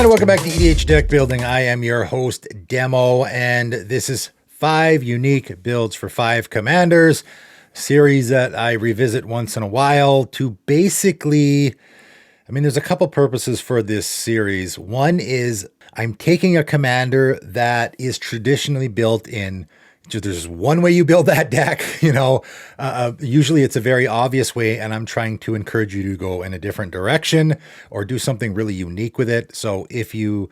and welcome back to EDH Deck Building. I am your host, Demo, and this is 5 unique builds for 5 commanders, series that I revisit once in a while to basically, there's a couple purposes for this series. One is I'm taking a commander that is traditionally built in, there's one way you build that deck, usually it's a very obvious way, and I'm trying to encourage you to go in a different direction or do something really unique with it. So if you're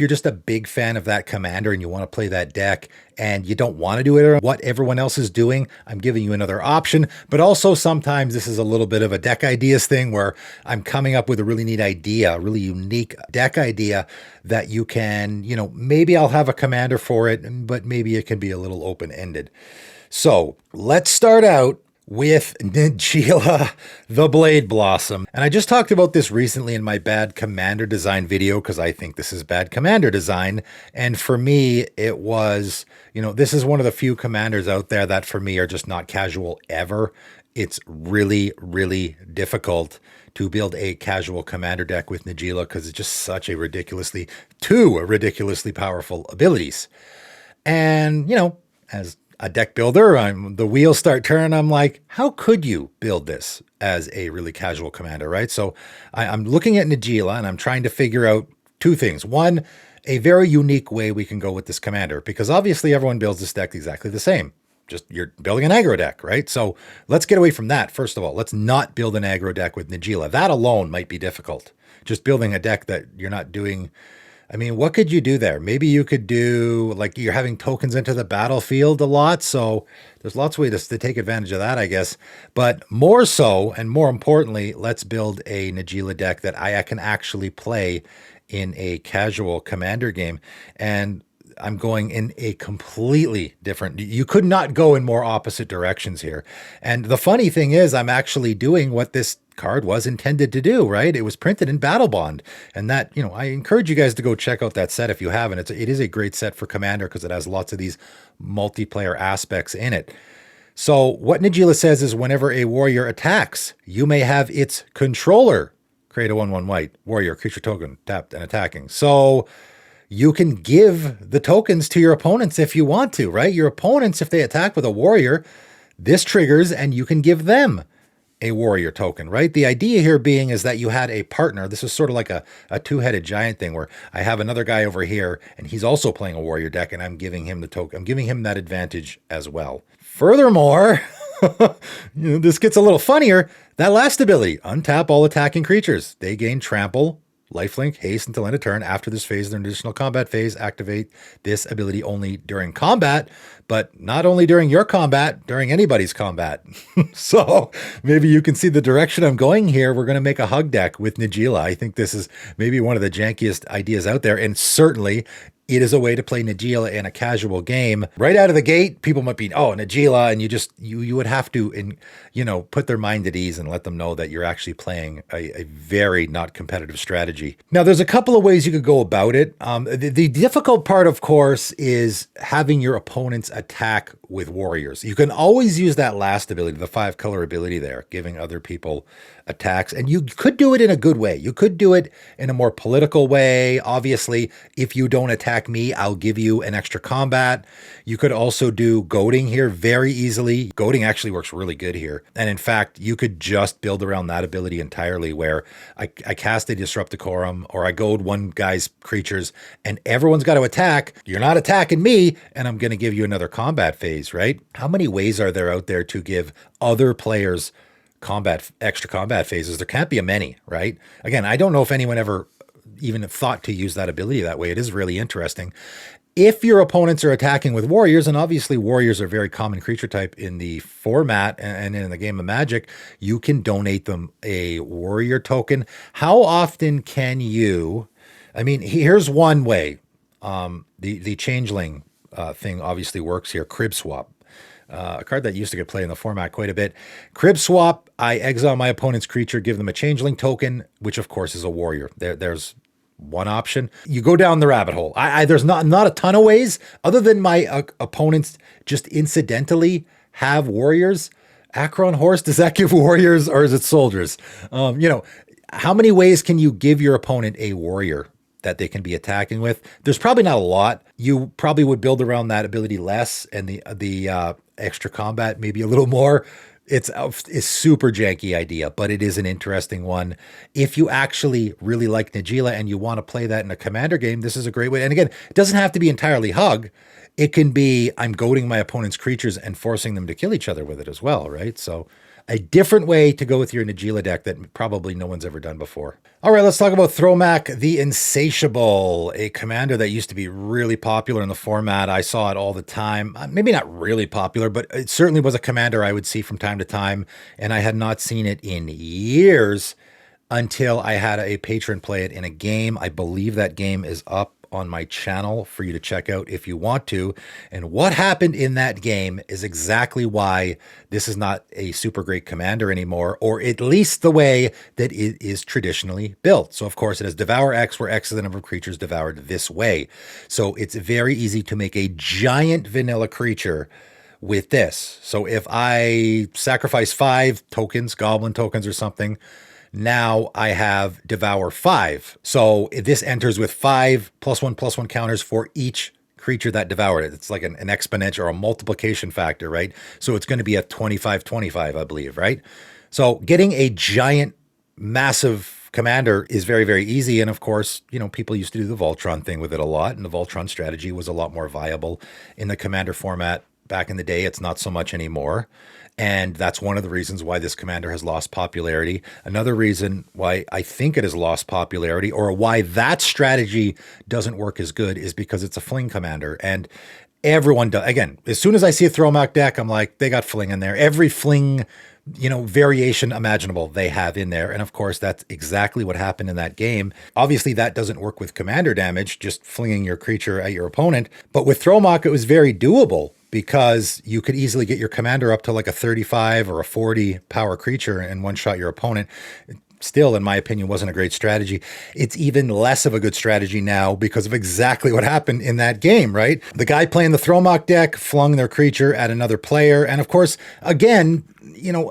just a big fan of that commander and you want to play that deck and you don't want to do it what everyone else is doing, I'm giving you another option. But also sometimes this is a little bit of a deck ideas thing where I'm coming up with a really neat idea, a really unique deck idea that you can, maybe I'll have a commander for it, but maybe it can be a little open-ended. So let's start out with Nila, the Blade Blossom. And I just talked about this recently in my bad commander design video because I think this is bad commander design. And for me, it was, this is one of the few commanders out there that for me are just not casual ever. It's really, really difficult to build a casual commander deck with Nila because it's just such a ridiculously powerful abilities. And, as a deck builder, the wheels start turning. I'm like, how could you build this as a really casual commander, right? So I'm looking at Nila and I'm trying to figure out 2 things. One, a very unique way we can go with this commander, because obviously everyone builds this deck exactly the same. Just you're building an aggro deck, right? So let's get away from that. First of all, let's not build an aggro deck with Nila. That alone might be difficult. Just building a deck that you're not doing. What could you do there? Maybe you could do, like, you're having tokens into the battlefield a lot. So there's lots of ways to take advantage of that, I guess. But more so, and more importantly, let's build a Nila deck that I can actually play in a casual commander game. And I'm going in a completely different, you could not go in more opposite directions here. And the funny thing is, I'm actually doing what this card was intended to do, right? It was printed in Battle Bond. And that, I encourage you guys to go check out that set if you haven't. It is a great set for Commander because it has lots of these multiplayer aspects in it. So what Nila says is whenever a warrior attacks, you may have its controller create a 1/1 white warrior creature token tapped and attacking. So you can give the tokens to your opponents if you want to, right? Your opponents, if they attack with a warrior, this triggers and you can give them a warrior token, right? The idea here being is that you had a partner. This is sort of like a two-headed giant thing where I have another guy over here and he's also playing a warrior deck and I'm giving him the token. I'm giving him that advantage as well. Furthermore, this gets a little funnier. That last ability, untap all attacking creatures. They gain trample, lifelink, haste until end of turn. After this phase, their additional combat phase, activate this ability only during combat, but not only during your combat, during anybody's combat. So maybe you can see the direction I'm going here. We're going to make a hug deck with Nila. I think this is maybe one of the jankiest ideas out there, and certainly it is a way to play Nila in a casual game. Right out of the gate, people might be, Nila, and you would have to, put their mind at ease and let them know that you're actually playing a very not competitive strategy. Now, there's a couple of ways you could go about it. The difficult part, of course, is having your opponents attack with warriors. You can always use that last ability, the 5-color ability there, giving other people attacks. And you could do it in a good way. You could do it in a more political way. Obviously, if you don't attack me, I'll give you an extra combat. You could also do goading here very easily. Goading actually works really good here. And in fact, you could just build around that ability entirely where I cast a Disrupt Decorum or I goad one guy's creatures and everyone's got to attack. You're not attacking me and I'm going to give you another combat phase, right? How many ways are there out there to give other players extra combat phases? There can't be a many, right? Again, I don't know if anyone ever even thought to use that ability that way. It is really interesting. If your opponents are attacking with warriors, and obviously warriors are a very common creature type in the format and in the game of Magic, you can donate them a warrior token. How often can you, here's one way. The Changeling thing obviously works here. Crib Swap. A card that used to get played in the format quite a bit. Crib Swap, I exile my opponent's creature, give them a Changeling token, which of course is a warrior. There's one option. You go down the rabbit hole. There's not a ton of ways other than my opponents just incidentally have warriors. Akron Horse, does that give warriors or is it soldiers? How many ways can you give your opponent a warrior that they can be attacking with. There's probably not a lot. You probably would build around that ability less, and the extra combat maybe a little more. It's a super janky idea, but it is an interesting one. If you actually really like Nila and you want to play that in a commander game, this is a great way. And again, it doesn't have to be entirely hug. It can be I'm goading my opponent's creatures and forcing them to kill each other with it as well, right? So a different way to go with your Nila deck that probably no one's ever done before. All right, let's talk about Thromac the Insatiable, a commander that used to be really popular in the format. I saw it all the time. Maybe not really popular, but it certainly was a commander I would see from time to time, and I had not seen it in years until I had a patron play it in a game. I believe that game is up on my channel for you to check out if you want to. And what happened in that game is exactly why this is not a super great commander anymore, or at least the way that it is traditionally built. So of course it has Devour X, where X is the number of creatures devoured this way. So it's very easy to make a giant vanilla creature with this. So if I sacrifice 5 tokens, goblin tokens or something, now I have Devour 5. So this enters with 5 +1/+1 counters for each creature that devoured it. It's like an exponential or a multiplication factor, right? So it's going to be a 25/25, I believe, right? So getting a giant, massive commander is very, very easy. And of course, you know, people used to do the Voltron thing with it a lot. And the Voltron strategy was a lot more viable in the commander format back in the day. It's not so much anymore. And that's one of the reasons why this commander has lost popularity. Another reason why I think it has lost popularity, or why that strategy doesn't work as good, is because it's a fling commander. And everyone does. Again, as soon as I see a Thromac deck, I'm like, they got fling in there. Every fling, you know, variation imaginable they have in there. And of course, that's exactly what happened in that game. Obviously, that doesn't work with commander damage, just flinging your creature at your opponent. But with Thromac, it was very doable, because you could easily get your commander up to like a 35 or a 40 power creature and one-shot your opponent. Still, in my opinion, wasn't a great strategy. It's even less of a good strategy now because of exactly what happened in that game, right? The guy playing the Thromac deck flung their creature at another player. And of course, again, you know,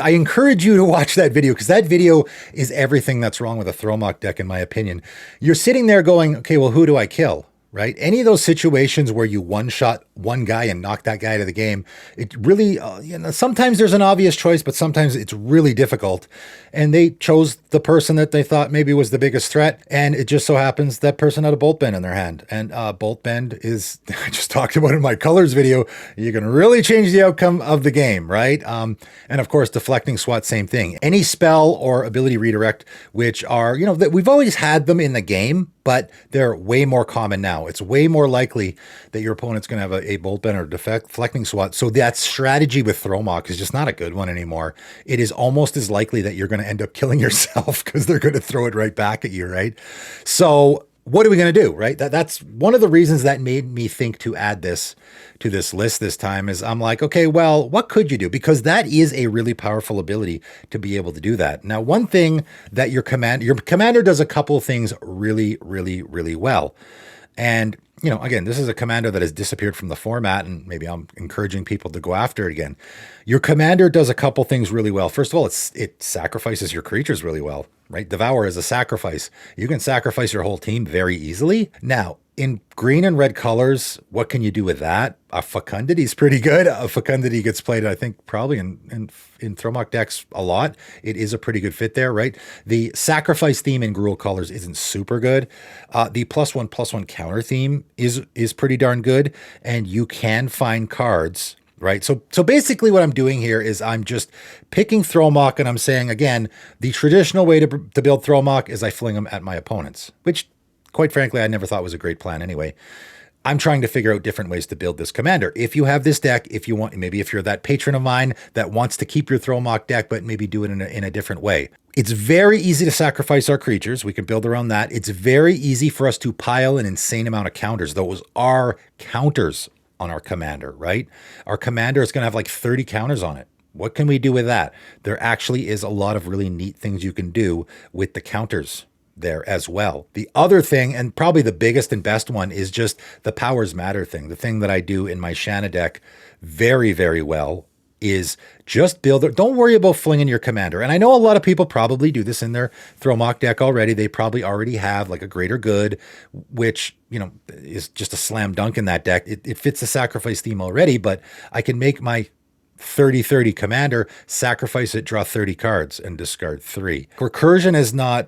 I encourage you to watch that video, because that video is everything that's wrong with a Thromac deck, in my opinion. You're sitting there going, okay, well, who do I kill? Right? Any of those situations where you one-shot one guy and knock that guy out of the game, it really, you know, sometimes there's an obvious choice, but sometimes it's really difficult. And they chose the person that they thought maybe was the biggest threat. And it just so happens that person had a Bolt Bend in their hand. And Bolt Bend is, I just talked about in my colors video, you can really change the outcome of the game, right? And of course, Deflecting Swat, same thing. Any spell or ability redirect, which are, you know, that we've always had them in the game, but they're way more common now. It's way more likely that your opponent's going to have a Bolt Bend or Deflecting Swat. So that strategy with Thromac is just not a good one anymore. It is almost as likely that you're going to end up killing yourself because they're going to throw it right back at you, right? So what are we going to do, right? That's one of the reasons that made me think to add this to this list this time. Is I'm like, okay, well, what could you do? Because that is a really powerful ability to be able to do that. Now, one thing that your commander does a couple of things really, really, really well. And, you know, again, this is a commander that has disappeared from the format, and maybe I'm encouraging people to go after it again. Your commander does a couple things really well. First of all, it sacrifices your creatures really well, right? Devour is a sacrifice. You can sacrifice your whole team very easily. Now, in green and red colors, what can you do with that? A Fecundity is pretty good. A Fecundity gets played, I think, probably in Thromac decks a lot. It is a pretty good fit there, right? The sacrifice theme in Gruul colors isn't super good. The +1/+1 counter theme is pretty darn good, and you can find cards, right? So basically what I'm doing here is I'm just picking Thromac, and I'm saying, again, the traditional way to build Thromac is I fling them at my opponents, which, quite frankly, I never thought was a great plan anyway. I'm trying to figure out different ways to build this commander. If you have this deck, if you want, maybe if you're that patron of mine that wants to keep your Thromac deck, but maybe do it in a different way. It's very easy to sacrifice our creatures. We can build around that. It's very easy for us to pile an insane amount of counters. Those are counters on our commander, right? Our commander is going to have like 30 counters on it. What can we do with that? There actually is a lot of really neat things you can do with the counters there as well. The other thing, and probably the biggest and best one, is just the powers matter thing. The thing that I do in my Shanna deck very, very well is just build it. Don't worry about flinging your commander. And I know a lot of people probably do this in their Throw Mock deck already. They probably already have like a Greater Good, which, you know, is just a slam dunk in that deck. It fits the sacrifice theme already, but I can make my 30-30 commander, sacrifice it, draw 30 cards, and discard 3. Recursion is not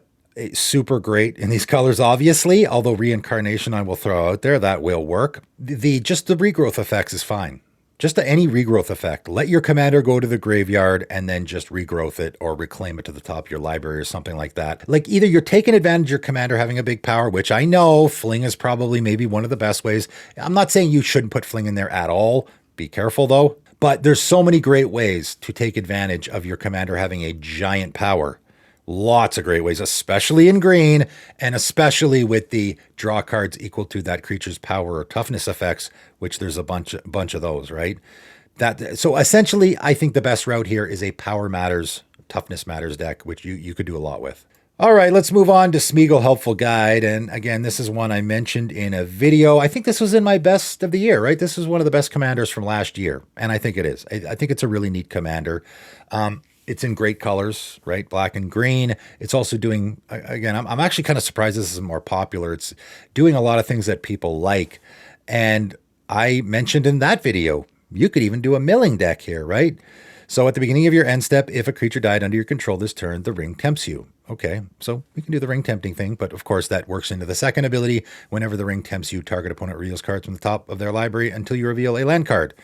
super great in these colors, obviously, although Reincarnation I will throw out there. That will work. Just the regrowth effects is fine. Just any regrowth effect. Let your commander go to the graveyard and then just regrowth it or reclaim it to the top of your library or something like that. Like either you're taking advantage of your commander having a big power, which I know fling is probably maybe one of the best ways. I'm not saying you shouldn't put fling in there at all. Be careful though. But there's so many great ways to take advantage of your commander having a giant power. Lots of great ways, especially in green, and especially with the draw cards equal to that creature's power or toughness effects, which there's a bunch of those, right? So essentially, I think the best route here is a power matters, toughness matters deck, which you could do a lot with. All right, let's move on to SMeagle Helpful Guide. And again, this is one I mentioned in a video. I think this was in my best of the year, right? This is one of the best commanders from last year. And I think it is. I think it's a really neat commander. It's in great colors, right? Black and green. It's also doing, again, I'm actually kind of surprised this is more popular. It's doing a lot of things that people like. And I mentioned in that video, you could even do a milling deck here, right? So at the beginning of your end step, if a creature died under your control this turn, the ring tempts you. Okay, so we can do the ring tempting thing, but of course that works into the second ability. Whenever the ring tempts you, target opponent reveals cards from the top of their library until you reveal a land card.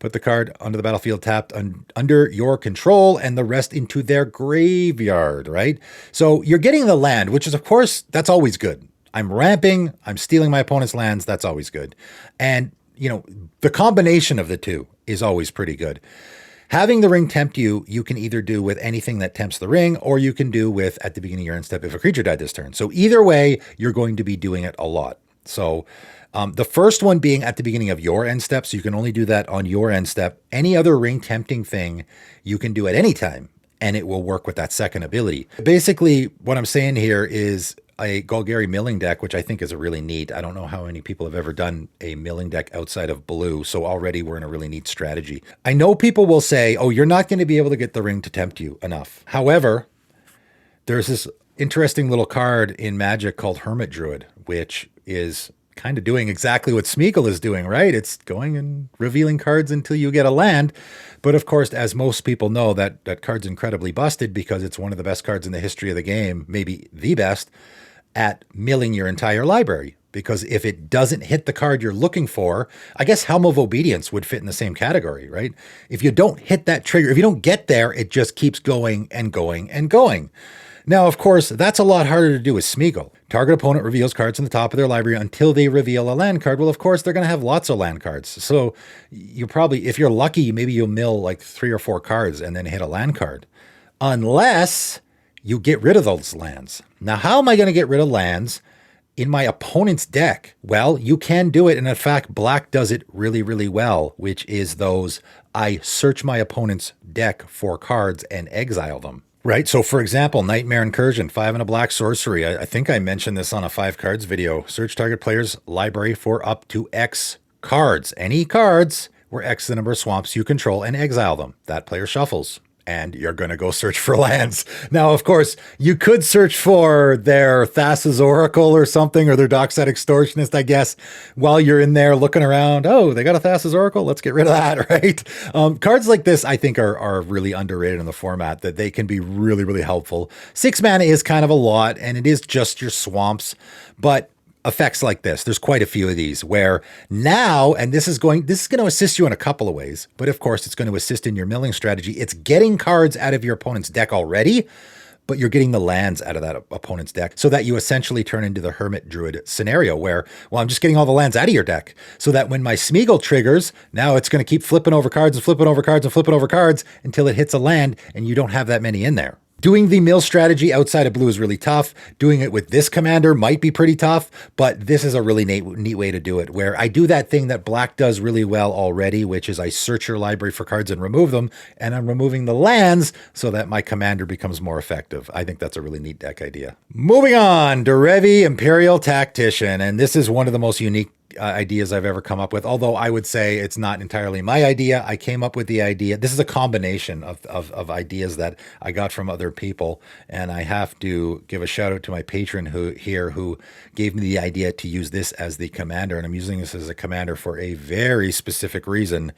Put the card onto the battlefield tapped under your control and the rest into their graveyard, right? So you're getting the land, which is, of course, that's always good. I'm ramping, I'm stealing my opponent's lands, that's always good. And, you know, the combination of the two is always pretty good. Having the ring tempt you, you can either do with anything that tempts the ring, or you can do with at the beginning of your end step if a creature died this turn. So either way, you're going to be doing it a lot. So the first one being at the beginning of your end step, so you can only do that on your end step. Any other ring tempting thing you can do at any time, and it will work with that second ability. Basically, what I'm saying here is a Golgari milling deck, which I think is a really neat. I don't know how many people have ever done a milling deck outside of blue, so already we're in a really neat strategy. I know people will say, oh, you're not going to be able to get the ring to tempt you enough. However, there's this interesting little card in Magic called Hermit Druid, which is kind of doing exactly what SMeagle is doing, right? It's going and revealing cards until you get a land. But of course, as most people know, that card's incredibly busted because it's one of the best cards in the history of the game, maybe the best, at milling your entire library. Because if it doesn't hit the card you're looking for, I guess Helm of Obedience would fit in the same category, right? If you don't hit that trigger, if you don't get there, it just keeps going and going and going. Now, of course, that's a lot harder to do with SMeagle. Target opponent reveals cards on the top of their library until they reveal a land card. Well, of course, they're going to have lots of land cards. So you probably, if you're lucky, maybe you'll mill like 3 or 4 cards and then hit a land card. Unless you get rid of those lands. Now, how am I going to get rid of lands in my opponent's deck? Well, you can do it. And in fact, black does it really, really well, which is those I search my opponent's deck for cards and exile them. Right. So, for example, Nightmare Incursion, 5 and a black sorcery. I think I mentioned this on a 5 cards video. Search target player's library for up to X cards. Any cards where X is the number of swamps you control, and exile them. That player shuffles. And you're going to go search for lands. Now, of course, you could search for their Thassa's Oracle or something, or their Dockside Extortionist, I guess, while you're in there looking around. Oh, they got a Thassa's Oracle? Let's get rid of that, right? Cards like this, I think, are really underrated in the format, that they can be really, really helpful. 6 mana is kind of a lot, and it is just your swamps, but effects like this, there's quite a few of these where now, and this is going to assist you in a couple of ways, but of course it's going to assist in your milling strategy. It's getting cards out of your opponent's deck already, but you're getting the lands out of that opponent's deck so that you essentially turn into the Hermit Druid scenario where, well, I'm just getting all the lands out of your deck so that when my SMeagle triggers, now it's going to keep flipping over cards and flipping over cards and flipping over cards until it hits a land and you don't have that many in there. Doing the mill strategy outside of blue is really tough. Doing it with this commander might be pretty tough, but this is a really neat way to do it, where I do that thing that black does really well already, which is I search your library for cards and remove them, and I'm removing the lands so that my commander becomes more effective. I think that's a really neat deck idea. Moving on, Devi Imperial Tactician, and this is one of the most unique ideas I've ever come up with, although I would say it's not entirely my idea. I came up with the idea. This is a combination of ideas that I got from other people. And I have to give a shout out to my patron who gave me the idea to use this as the commander. And I'm using this as a commander for a very specific reason.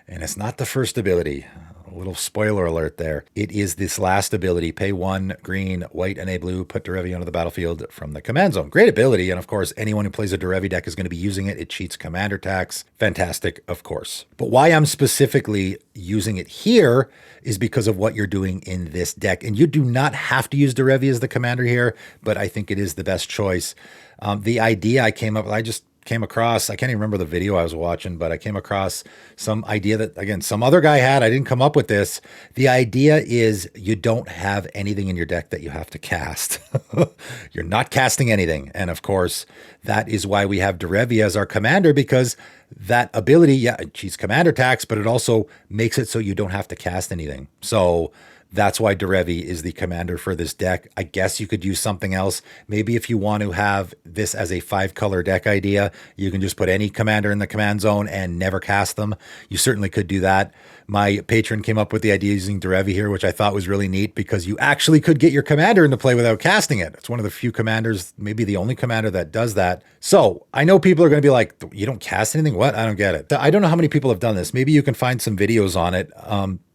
And it's not the first ability. A little spoiler alert there. It is this last ability. Pay 1 green, white, and a blue. Put Devi onto the battlefield from the command zone. Great ability. And of course, anyone who plays a Devi deck is going to be using it. It cheats commander tax. Fantastic, of course. But why I'm specifically using it here is because of what you're doing in this deck. And you do not have to use Devi as the commander here, but I think it is the best choice. The idea I came up with, I just came across, I can't even remember the video I was watching, but I came across some idea that, again, some other guy had. I didn't come up with this. The idea is you don't have anything in your deck that you have to cast. You're not casting anything. And of course, that is why we have Devi as our commander, because that ability, yeah, it cheats commander tax, but it also makes it so you don't have to cast anything. So that's why Devi is the commander for this deck. I guess you could use something else. Maybe if you want to have this as a 5-color deck idea, you can just put any commander in the command zone and never cast them. You certainly could do that. My patron came up with the idea using Devi here, which I thought was really neat because you actually could get your commander into play without casting it. It's one of the few commanders, maybe the only commander that does that. So I know people are going to be like, you don't cast anything? What? I don't get it. I don't know how many people have done this. Maybe you can find some videos on it.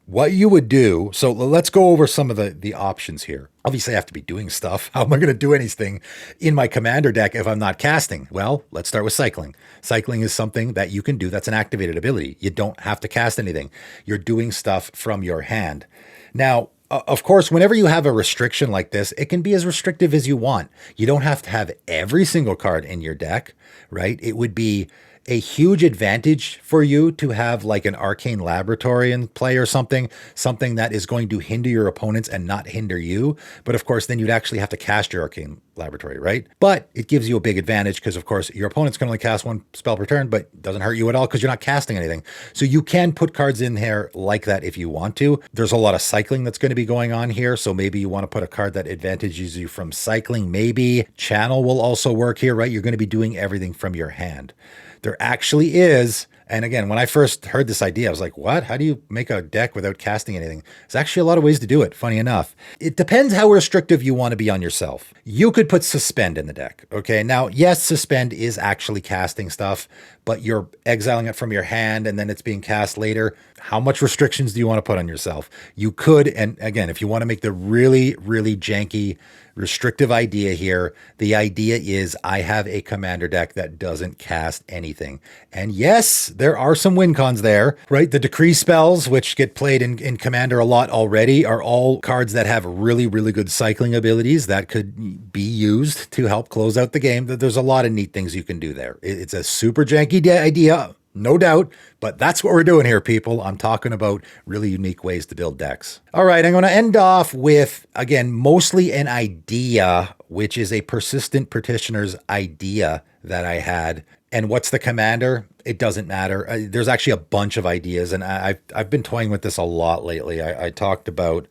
What you would do, so let's go over some of the options here. Obviously, I have to be doing stuff. How am I going to do anything in my commander deck if I'm not casting? Well, let's start with cycling. Cycling is something that you can do. That's an activated ability. You don't have to cast anything. You're doing stuff from your hand. Now, of course, whenever you have a restriction like this, it can be as restrictive as you want. You don't have to have every single card in your deck, right? It would be a huge advantage for you to have like an arcane laboratory in play or something that is going to hinder your opponents and not hinder you. But of course, then you'd actually have to cast your arcane laboratory, right? But it gives you a big advantage because of course your opponents can only cast 1 spell per turn, but it doesn't hurt you at all because you're not casting anything. So you can put cards in here like that if you want to. There's a lot of cycling that's going to be going on here. So maybe you want to put a card that advantages you from cycling. Maybe channel will also work here, right? You're going to be doing everything from your hand. There actually is, and again, when I first heard this idea, I was like, what? How do you make a deck without casting anything? There's actually a lot of ways to do it, funny enough. It depends how restrictive you want to be on yourself. You could put Suspend in the deck, okay? Now, yes, Suspend is actually casting stuff, but you're exiling it from your hand and then it's being cast later. How much restrictions do you want to put on yourself? You could, and again, if you want to make the really, really janky, restrictive idea here, the idea is I have a commander deck that doesn't cast anything. And yes, there are some win cons there, right? The decree spells, which get played in Commander a lot already, are all cards that have really, really good cycling abilities that could be used to help close out the game. There's a lot of neat things you can do there. It's a super janky idea, no doubt, but that's what we're doing here, people. I'm talking about really unique ways to build decks. All right, I'm going to end off with, again, mostly an idea, which is a Persistent Partitioners idea that I had. And what's the commander? It doesn't matter. There's actually a bunch of ideas, and I've been toying with this a lot lately. I talked about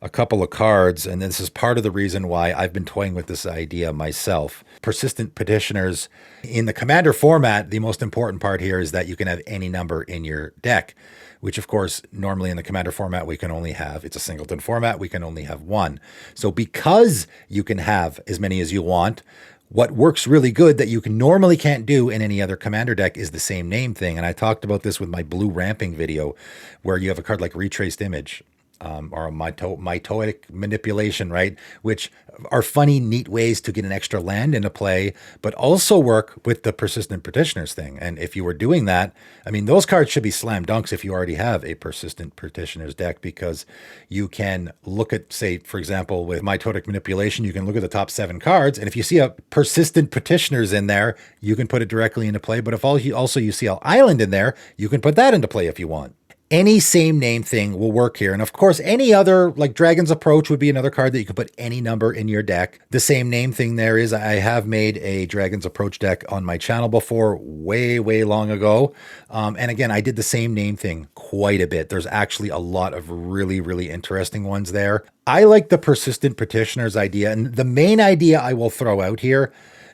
a couple of cards, and this is part of the reason why I've been toying with this idea myself. Persistent Partitioners. In the commander format, the most important part here is that you can have any number in your deck, which of course, normally in the commander format, we can only have, it's a singleton format, we can only have 1. So because you can have as many as you want, what works really good that you normally can't do in any other commander deck is the same name thing. And I talked about this with my blue ramping video, where you have a card like Retraced Image. Or mitotic manipulation, right? Which are funny, neat ways to get an extra land into play, but also work with the Persistent Partitioners thing. And if you were doing that, I mean, those cards should be slam dunks if you already have a Persistent Partitioners deck, because you can look at, say, for example, with mitotic manipulation, you can look at the top 7 cards, and if you see a Persistent Partitioners in there, you can put it directly into play. But if also you see an island in there, you can put that into play if you want. Any same name thing will work here. And of course, any other, like Dragon's Approach would be another card that you could put any number in your deck. The same name thing there is, I have made a Dragon's Approach deck on my channel before, way, way long ago. And again, I did the same name thing quite a bit. There's actually a lot of really, really interesting ones there. I like the Persistent Partitioners idea. And the main idea I will throw out here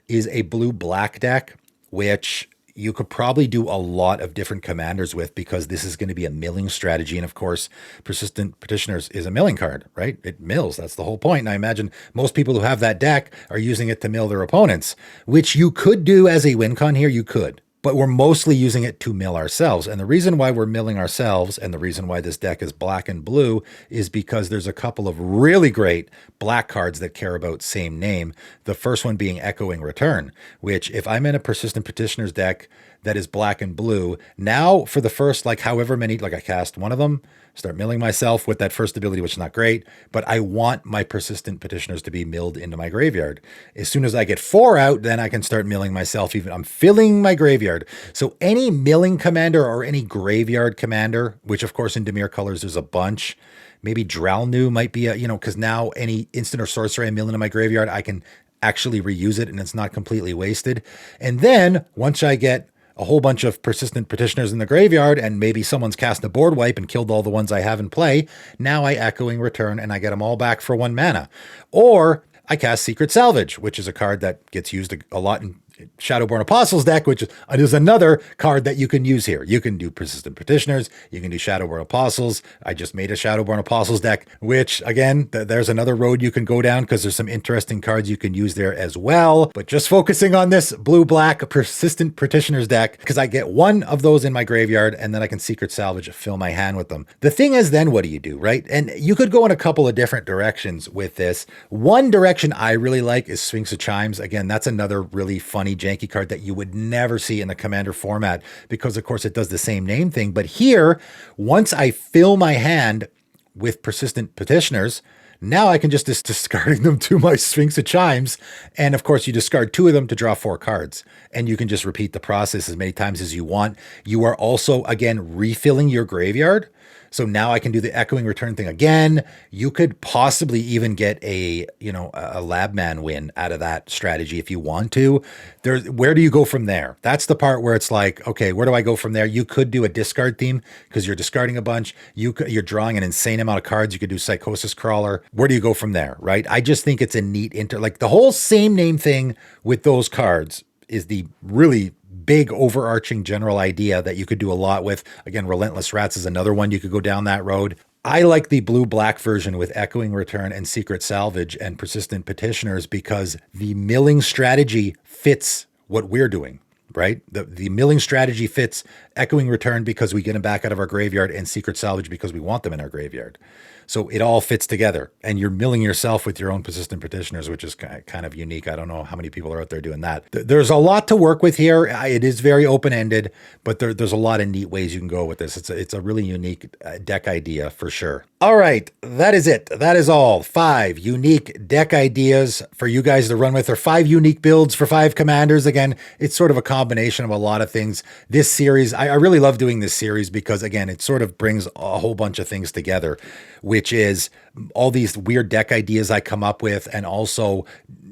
is a blue-black deck, which you could probably do a lot of different commanders with, because this is going to be a milling strategy. And of course, Persistent Petitioners is a milling card, right? It mills. That's the whole point. And I imagine most people who have that deck are using it to mill their opponents, which you could do as a win con here. You could. But we're mostly using it to mill ourselves. And the reason why we're milling ourselves, and the reason why this deck is black and blue, is because there's a couple of really great black cards that care about same name. The first one being Echoing Return, which if I'm in a Persistent Petitioners deck that is black and blue, now for the first, like however many, like I cast one of them, start milling myself with that first ability, which is not great, but I want my Persistent Petitioners to be milled into my graveyard. As soon as I get 4 out, then I can start milling myself. Even I'm filling my graveyard. So any milling commander or any graveyard commander, which of course in Dimir colors there's a bunch, maybe Dralnu might be a, because now any instant or sorcery I mill into my graveyard, I can actually reuse it and it's not completely wasted. And then once I get a whole bunch of Persistent Petitioners in the graveyard, and maybe someone's cast a board wipe and killed all the ones I have in play, now I Echoing Return and I get them all back for 1 mana. Or I cast Secret Salvage, which is a card that gets used a lot in Shadowborn Apostles deck, which is another card that you can use here. You can do Persistent Petitioners, you can do Shadowborn Apostles. I just made a Shadowborn Apostles deck, which again, there's another road you can go down because there's some interesting cards you can use there as well. But just focusing on this blue-black Persistent Petitioners deck, because I get 1 of those in my graveyard and then I can Secret Salvage, fill my hand with them. The thing is, then what do you do, right? And you could go in a couple of different directions with this. One direction I really like is Sphinx of Chimes. Again, that's another really funny janky card that you would never see in the commander format, because of course it does the same name thing. But here, once I fill my hand with Persistent Petitioners, now I can just discarding them to my Sphinx of Chimes. And of course you discard 2 of them to draw 4 cards, and you can just repeat the process as many times as you want. You are also, again, refilling your graveyard. So now I can do the Echoing Return thing again. You could possibly even get a Labman win out of that strategy if you want to. Where do you go from there? That's the part where it's like, okay, where do I go from there? You could do a discard theme because you're discarding a bunch. You're drawing an insane amount of cards. You could do Psychosis Crawler. Where do you go from there, right? I just think it's a neat like the whole same name thing with those cards is the really big overarching general idea that you could do a lot with. Again, Relentless Rats is another one you could go down that road. I like the blue-black version with Echoing Return and Secret Salvage and Persistent Petitioners because the milling strategy fits what we're doing, right? The milling strategy fits Echoing Return because we get them back out of our graveyard, and Secret Salvage because we want them in our graveyard. So it all fits together, and you're milling yourself with your own Persistent Petitioners, which is kind of unique. I don't know how many people are out there doing that. There's a lot to work with here. It is very open-ended, but there's a lot of neat ways you can go with this. It's a really unique deck idea for sure. All right, that is it. That is all. 5 unique deck ideas for you guys to run with, or 5 unique builds for 5 commanders. Again, it's sort of a combination of a lot of things. This series, I really love doing this series because, again, it sort of brings a whole bunch of things together, which is all these weird deck ideas I come up with, and also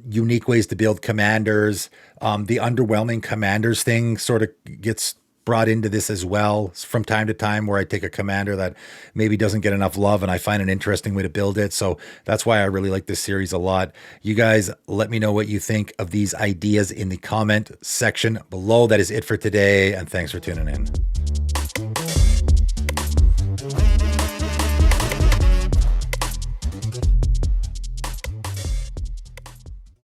unique ways to build commanders. The underwhelming commanders thing sort of gets brought into this as well from time to time, where I take a commander that maybe doesn't get enough love and I find an interesting way to build it. So that's why I really like this series a lot. You guys, let me know what you think of these ideas in the comment section below. That is it for today, and thanks for tuning in.